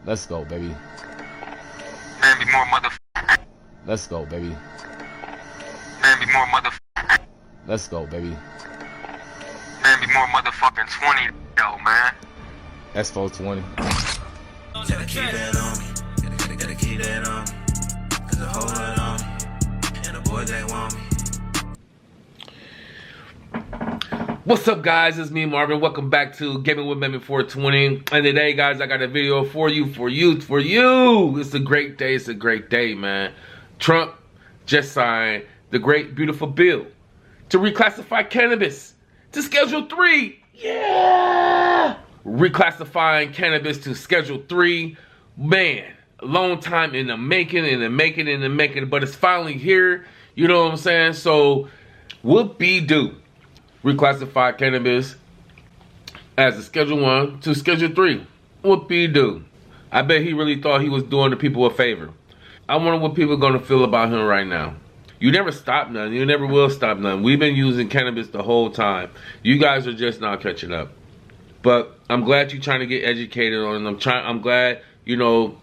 Let's go, baby. Man, be more motherfucking. Let's go, baby. Man, be more motherfucking. Let's go, baby. Man, be more motherfucking 20 though, man. That's 420. Gotta keep that on me. Gotta keep that on me. Cause the whole hood on me. And the boys they want me. What's up, guys? It's me, Marvin. Welcome back to Gaming with Meme 420. And today, guys, I got a video for you. It's a great day. It's a great day, man. Trump just signed the great, beautiful bill to reclassify cannabis to Schedule 3. Yeah! Reclassifying cannabis to Schedule 3. Man, a long time in the making, but it's finally here. You know what I'm saying? So, whoop-de-doo. Reclassify cannabis as a Schedule 1 to Schedule 3. Whoop-de-doo. I bet he really thought he was doing the people a favor. I wonder what people are going to feel about him right now. You never stop nothing. You never will stop nothing. We've been using cannabis the whole time. You guys are just now catching up. But I'm glad you're trying to get educated on it. I'm glad, you know,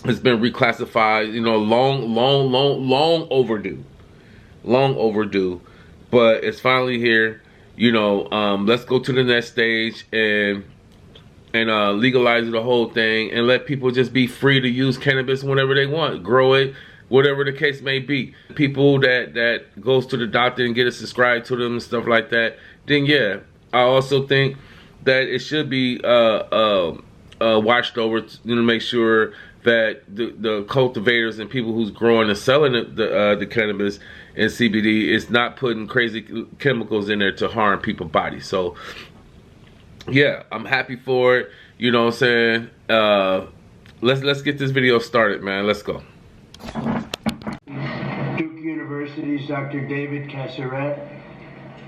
it's been reclassified. You know, long overdue. Long overdue. But it's finally here. You know, let's go to the next stage and legalize the whole thing and let people just be free to use cannabis whenever they want, grow it, whatever the case may be. People that goes to the doctor and get it subscribed to them and stuff like that. Then yeah, I also think that it should be watched over, you know, make sure that the cultivators and people who's growing and selling the cannabis and CBD is not putting crazy chemicals in there to harm people's bodies. So yeah, I'm happy for it. You know what I'm saying? Let's get this video started, man. Let's go. Duke University's Dr. David Casseret,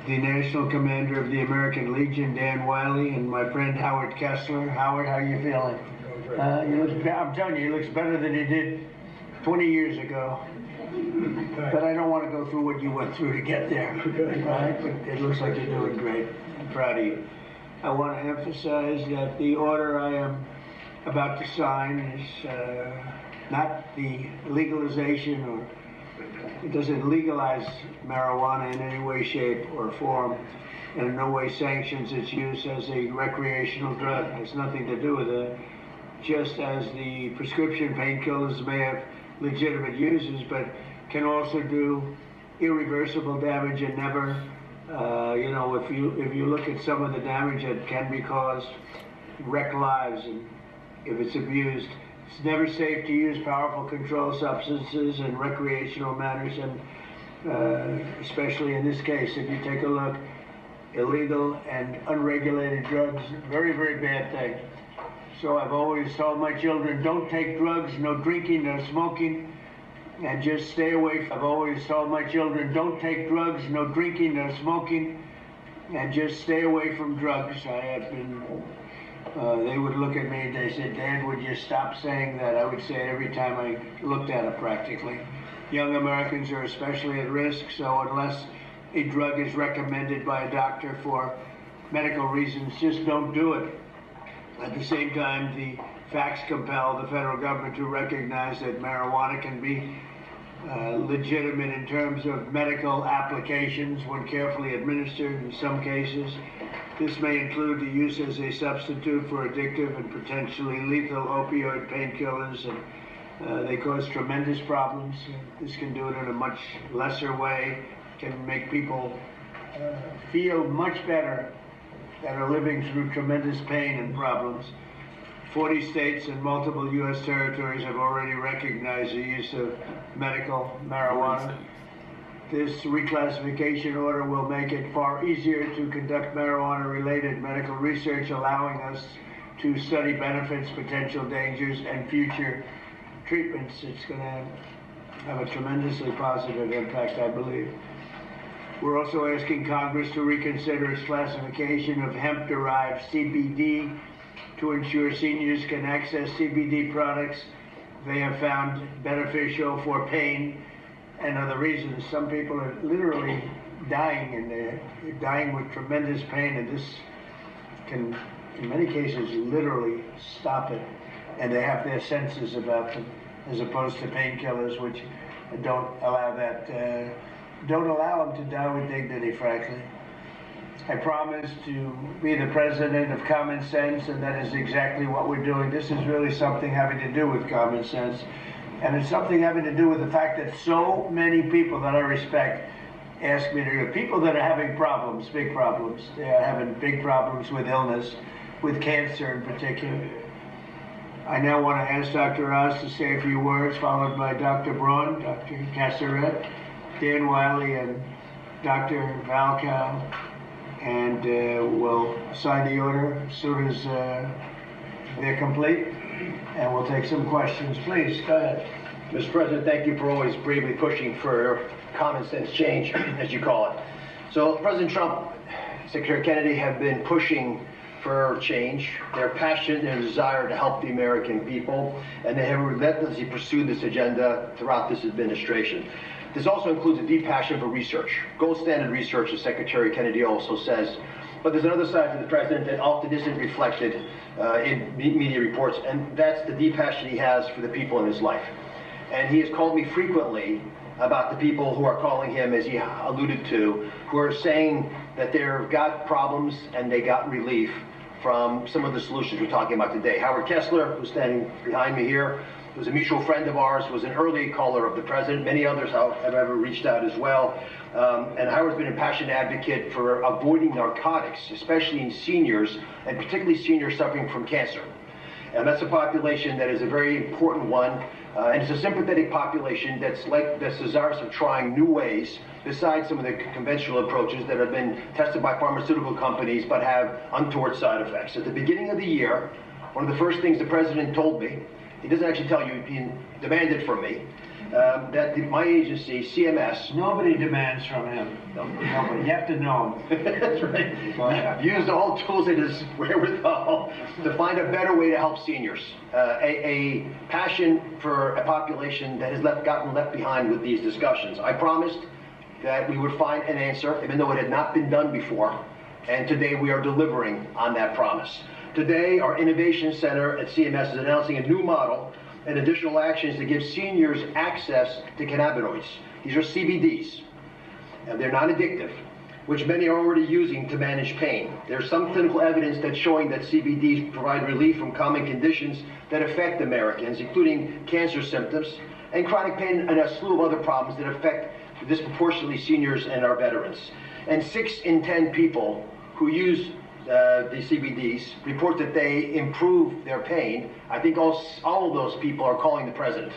the National Commander of the American Legion, Dan Wiley, and my friend Howard Kessler. Howard, how are you feeling? I'm telling you, he looks better than he did 20 years ago. But I don't want to go through what you went through to get there, right? But it looks like you're doing great. I'm proud of you. I want to emphasize that the order I am about to sign is not the legalization, or it doesn't legalize marijuana in any way, shape, or form, and in no way sanctions its use as a recreational drug. It has nothing to do with it. Just as the prescription painkillers may have legitimate uses, but can also do irreversible damage and never, you know, if you look at some of the damage that can be caused, wreck lives, and if it's abused. It's never safe to use powerful controlled substances in recreational manners, and especially in this case, if you take a look, illegal and unregulated drugs, very, very bad thing. So I've always told my children, don't take drugs, no drinking, no smoking, and just stay away. I've always told my children, don't take drugs, no drinking, no smoking, and just stay away from drugs. I have been, they would look at me and they said, Dad, would you stop saying that? I would say it every time I looked at it practically. Young Americans are especially at risk, so unless a drug is recommended by a doctor for medical reasons, just don't do it. At the same time, the facts compel the federal government to recognize that marijuana can be legitimate in terms of medical applications when carefully administered in some cases. This may include the use as a substitute for addictive and potentially lethal opioid painkillers, and they cause tremendous problems. This can do it in a much lesser way, can make people feel much better that are living through tremendous pain and problems. 40 states and multiple U.S. territories have already recognized the use of medical marijuana. This reclassification order will make it far easier to conduct marijuana-related medical research, allowing us to study benefits, potential dangers, and future treatments. It's going to have a tremendously positive impact, I believe. We're also asking Congress to reconsider its classification of hemp-derived CBD to ensure seniors can access CBD products they have found beneficial for pain and other reasons. Some people are literally dying, and they're dying with tremendous pain, and this can, in many cases, literally stop it. and they have their senses about them, as opposed to painkillers, which don't allow them to die with dignity, frankly. I promise to be the president of common sense, and that is exactly what we're doing. This is really something having to do with common sense, and it's something having to do with the fact that so many people that I respect ask me to do, people that are having problems, big problems. They are having big problems with illness, with cancer in particular. I now want to ask Dr. Oz to say a few words, followed by Dr. Braun, Dr. Casseret, Dan Wiley, and Dr. Valcow, and we'll sign the order as soon as they're complete, and we'll take some questions. Please, go ahead. Mr. President, thank you for always bravely pushing for common sense change, as you call it. So President Trump, Secretary Kennedy have been pushing for change. They're passionate in their desire to help the American people, and they have relentlessly pursued this agenda throughout this administration. This also includes a deep passion for research, gold standard research, as Secretary Kennedy also says. But there's another side to the president that often isn't reflected in media reports, and that's the deep passion he has for the people in his life. And he has called me frequently about the people who are calling him, as he alluded to, who are saying that they've got problems and they got relief from some of the solutions we're talking about today. Howard Kessler, who's standing behind me here, was a mutual friend of ours, was an early caller of the president. Many others have ever reached out as well. And Howard's been a passionate advocate for avoiding narcotics, especially in seniors, and particularly seniors suffering from cancer. And that's a population that is a very important one. And it's a sympathetic population that's desirous of trying new ways besides some of the conventional approaches that have been tested by pharmaceutical companies but have untoward side effects. At the beginning of the year, one of the first things the president told me, he doesn't actually tell you, he demanded from me, that my agency, CMS... Nobody demands from him. Nobody. You have to know him. That's right. Use all tools at his wherewithal to find a better way to help seniors. A passion for a population that has gotten left behind with these discussions. I promised that we would find an answer, even though it had not been done before. And today we are delivering on that promise. Today, our Innovation Center at CMS is announcing a new model and additional actions to give seniors access to cannabinoids. These are CBDs, and they're non-addictive, which many are already using to manage pain. There's some clinical evidence that's showing that CBDs provide relief from common conditions that affect Americans, including cancer symptoms and chronic pain and a slew of other problems that affect disproportionately seniors and our veterans. And 6 in 10 people who use the CBDs report that they improve their pain. I think all of those people are calling the president,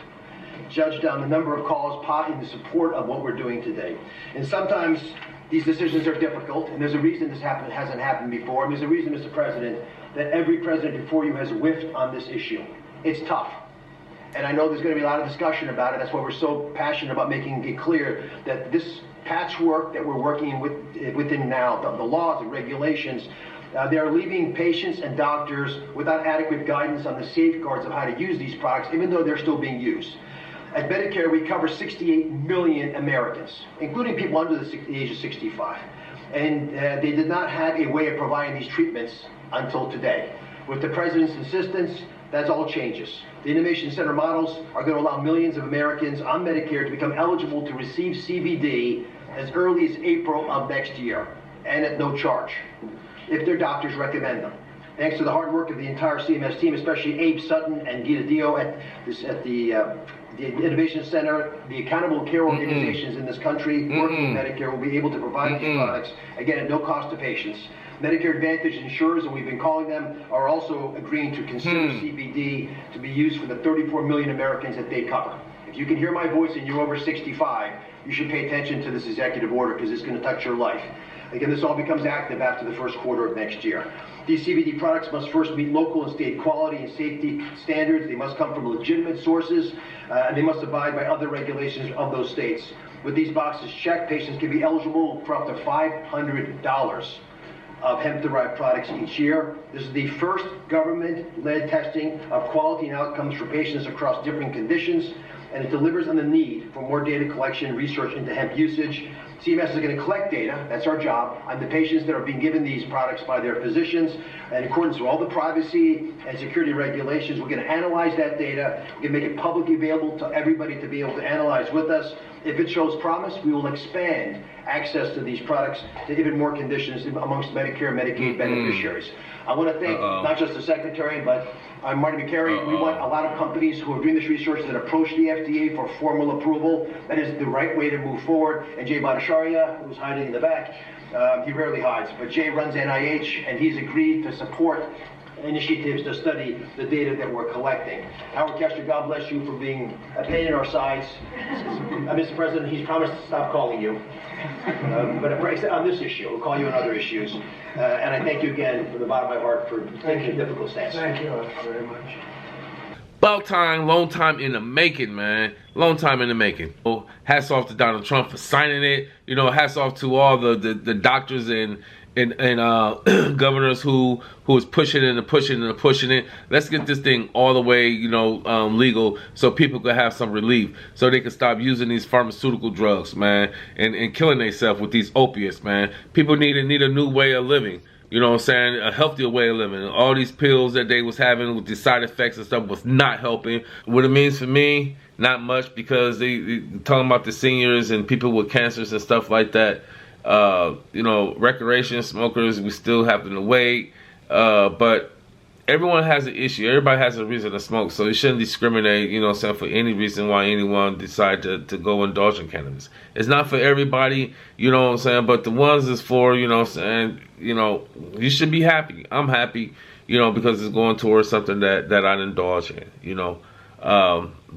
judged on the number of calls in the support of what we're doing today. And sometimes these decisions are difficult, and there's a reason this hasn't happened before, and there's a reason, Mr. President, that every president before you has whiffed on this issue. It's tough. And I know there's going to be a lot of discussion about it. That's why we're so passionate about making it clear that this patchwork that we're working within now, the laws and regulations, they're leaving patients and doctors without adequate guidance on the safeguards of how to use these products, even though they're still being used. At Medicare, we cover 68 million Americans, including people under the age of 65. And they did not have a way of providing these treatments until today. With the president's insistence, that's all changes. The Innovation Center models are going to allow millions of Americans on Medicare to become eligible to receive CBD as early as April of next year, and at no charge, if their doctors recommend them. Thanks to the hard work of the entire CMS team, especially Abe Sutton and Gita Dio at the Innovation Center, the accountable care organizations in this country working with Medicare will be able to provide these products, again, at no cost to patients. Medicare Advantage insurers, and we've been calling them, are also agreeing to consider CBD to be used for the 34 million Americans that they cover. If you can hear my voice and you're over 65, you should pay attention to this executive order because it's going to touch your life. Again, this all becomes active after the first quarter of next year. These CBD products must first meet local and state quality and safety standards. They must come from legitimate sources, and they must abide by other regulations of those states. With these boxes checked, patients can be eligible for up to $500 of hemp-derived products each year. This is the first government-led testing of quality and outcomes for patients across different conditions, and it delivers on the need for more data collection and research into hemp usage. CMS is going to collect data. That's our job on the patients that are being given these products by their physicians. In accordance with all the privacy and security regulations, we're going to analyze that data. We're going to make it publicly available to everybody to be able to analyze with us. If it shows promise, we will expand access to these products to even more conditions amongst Medicare and Medicaid beneficiaries. I want to thank not just the Secretary, but I'm Marty McCary. We want a lot of companies who are doing this research that approach the FDA for formal approval. That is the right way to move forward. And Jay Bhattacharya, who's hiding in the back, he rarely hides, but Jay runs NIH, and he's agreed to support initiatives to study the data that we're collecting. Howard Kessler, God bless you for being a pain in our sides. Mr. President, he's promised to stop calling you. But on this issue, we'll call you on other issues. And I thank you again from the bottom of my heart for taking a difficult stance. Thank you very much. About time, long time in the making, man. Long time in the making. Oh, hats off to Donald Trump for signing it. You know, hats off to all the doctors and governors who is pushing it and pushing it and pushing it. Let's get this thing all the way, you know, legal, so people can have some relief, so they can stop using these pharmaceutical drugs, man, and killing themselves with these opiates, man. People need a new way of living. You know what I'm saying? A healthier way of living. All these pills that they was having with the side effects and stuff was not helping. What it means for me, not much, because they talking about the seniors and people with cancers and stuff like that. You know, recreation smokers, we still have to wait. But everyone has an issue. Everybody has a reason to smoke, so you shouldn't discriminate, you know what I'm saying, for any reason why anyone decide to go indulge in cannabis. It's not for everybody, you know what I'm saying, but the ones is for, you know what I'm saying, you know, you should be happy. I'm happy, you know, because it's going towards something that I indulge in, you know.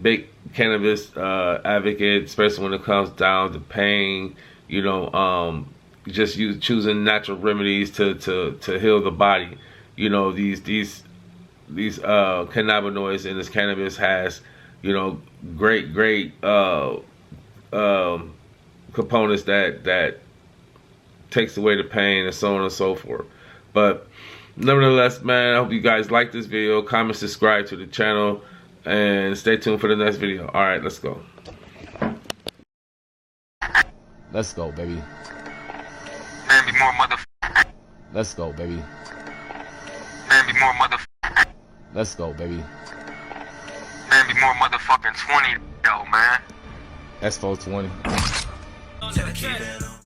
Big cannabis advocate, especially when it comes down to pain, you know, just choosing natural remedies to heal the body. You know, these cannabinoids in this cannabis has, you know, great components that takes away the pain and so on and so forth. But nevertheless, man, I hope you guys like this video. Comment, subscribe to the channel, and stay tuned for the next video. All right, let's go. Let's go, baby. Man, be more motherfucking. Let's go, baby. Man, be more motherfucking. Let's go, baby. Man, be more motherfucking 20, though, man. S420. Gotta keep that on.